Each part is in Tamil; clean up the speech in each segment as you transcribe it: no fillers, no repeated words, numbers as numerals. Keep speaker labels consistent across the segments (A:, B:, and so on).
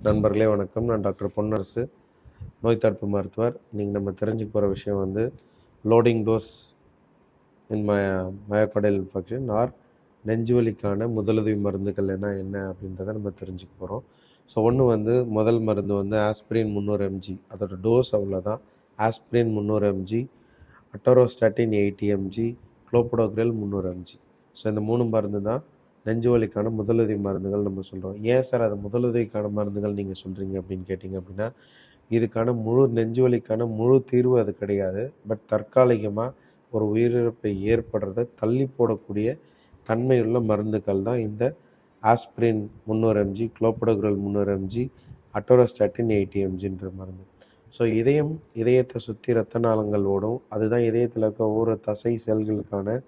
A: நண்பர்களே வணக்கம். நான் டாக்டர் பொன்னரசு, நோய் தடுப்பு மருத்துவர். இன்றைக்கி நம்ம தெரிஞ்சுக்க போகிற விஷயம் வந்து லோடிங் டோஸ் இன் மயோகார்டியல் இன்ஃபெக்ஷன் ஆர் நெஞ்சுவலிக்கான முதலுதவி மருந்துகள் என்ன அப்படின்றத நம்ம தெரிஞ்சுக்க போகிறோம். ஸோ ஒன்று வந்து முதல் மருந்து வந்து ஆஸ்பிரின் 300 mg, அதோட டோஸ் அவ்வளோதான். Aspirin 300 mg, அட்டோரோஸ்டாட்டின் 80 mg, குளோபடோக்ரில் 300 mg. So இந்த 3 மருந்து தான் நெஞ்சுவலிக்கான முதலுதவி மருந்துகள் நம்ம சொல்கிறோம். ஏன் சார் அது முதலுதவிக்கான மருந்துகள் நீங்கள் சொல்கிறீங்க அப்படின்னு கேட்டிங்க அப்படின்னா, இதுக்கான நெஞ்சுவலிக்கான முழு தீர்வு அது கிடையாது. பட் தற்காலிகமாக ஒரு உயிரிழப்பை ஏற்படுறத தள்ளி போடக்கூடிய தன்மையுள்ள மருந்துகள் தான் இந்த ஆஸ்பிரின் 300 mg, குளோபடோக்ரில் 300 mg, அட்டோரோஸ்டாட்டின் 80 mgன்ற மருந்து. ஸோ இதயத்தை சுற்றி இரத்த நாளங்கள் ஓடும். அதுதான் இதயத்தில் இருக்க ஒவ்வொரு தசை செல்களுக்கான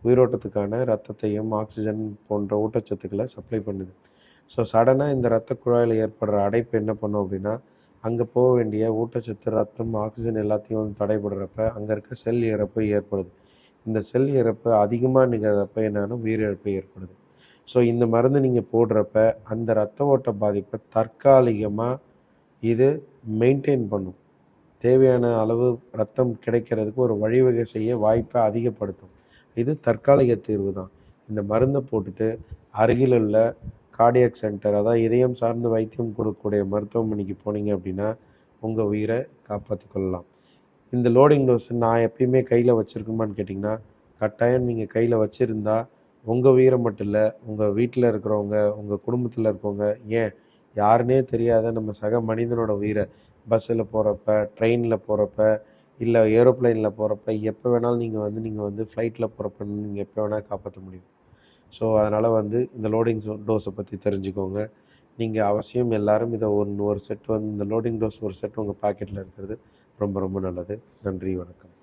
A: உயிரோட்டத்துக்கான ரத்தத்தையும் ஆக்சிஜன் போன்ற ஊட்டச்சத்துக்களை சப்ளை பண்ணுது. ஸோ சடனாக இந்த இரத்த குழாயில் ஏற்படுற அடைப்பு என்ன பண்ணும் அப்படின்னா, அங்கே போக வேண்டிய ஊட்டச்சத்து, ரத்தம், ஆக்சிஜன் எல்லாத்தையும் வந்து தடைபடுறப்ப அங்கே இருக்க செல் இறப்பு ஏற்படுது. இந்த செல் இறப்பு அதிகமாக நிகழ்கிறப்ப என்னன்னா உயிரிழப்பு ஏற்படுது. ஸோ இந்த மருந்து நீங்கள் போடுறப்ப அந்த இரத்த ஓட்ட பாதிப்பை தற்காலிகமாக இது மெயின்டைன் பண்ணும். தேவையான அளவு ரத்தம் கிடைக்கிறதுக்கு ஒரு வழிவகை செய்ய வாய்ப்பை அதிகப்படுத்தும். இது தற்காலிக தீர்வு தான். இந்த மருந்தை போட்டுட்டு அருகில் உள்ள கார்டியாக் சென்டர், அதாவது இதயம் சார்ந்து வைத்தியம் கொடுக்கக்கூடிய மருத்துவமனைக்கு போனீங்க அப்படின்னா உங்கள் உயிரை காப்பாற்றி கொள்ளலாம். இந்த லோடிங் டோஸ் நான் எப்பயுமே கையில் வச்சுருக்கணுமான்னு கேட்டிங்கன்னா, கட்டாயம் நீங்கள் கையில் வச்சுருந்தா உங்கள் உயிரை மட்டும் இல்லை, உங்கள் வீட்டில் இருக்கிறவங்க, உங்கள் குடும்பத்தில் இருக்கவங்க, ஏன் யாருன்னே தெரியாத நம்ம சக மனிதனோட உயிரை பஸ்ஸில் போகிறப்ப, ட்ரெயினில் போகிறப்ப, இல்லை ஏரோப்ளைனில் போகிறப்ப, எப்போ வேணாலும் நீங்கள் வந்து ஃப்ளைட்டில் போகிறப்ப நீங்கள் எப்போ வேணால் காப்பாற்ற முடியும். ஸோ அதனால் வந்து இந்த லோடிங் டோஸை பற்றி தெரிஞ்சுக்கோங்க. நீங்கள் அவசியம் எல்லாரும் இதை ஒரு செட் வந்து இந்த லோடிங் டோஸ் ஒரு செட் உங்கள் பாக்கெட்டில் இருக்கிறது ரொம்ப ரொம்ப நல்லது. நன்றி, வணக்கம்.